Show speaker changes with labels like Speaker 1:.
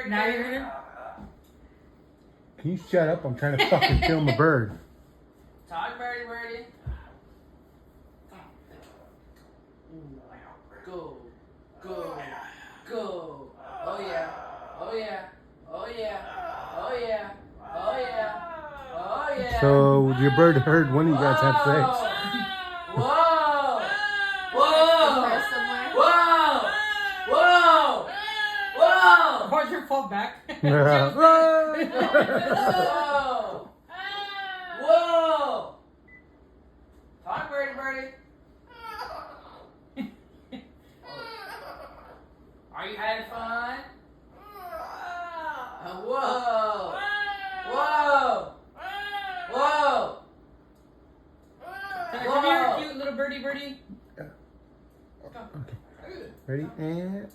Speaker 1: Now you're gonna.
Speaker 2: Can you shut up? I'm trying to fucking film a bird.
Speaker 1: Talk, birdie, birdie. Go, go, go. Oh yeah, oh yeah, oh yeah, oh yeah, oh yeah, oh yeah.
Speaker 2: So your bird heard one of you guys have sex.
Speaker 1: Whoa! Whoa! Whoa! Whoa! Whoa! Why'd you fall back?
Speaker 2: Yeah.
Speaker 1: Whoa! Whoa! Talk, birdie, birdie. Are you having fun? Whoa! Whoa! Whoa! Come here, cute little birdie, birdie.
Speaker 2: Okay. Ready? And...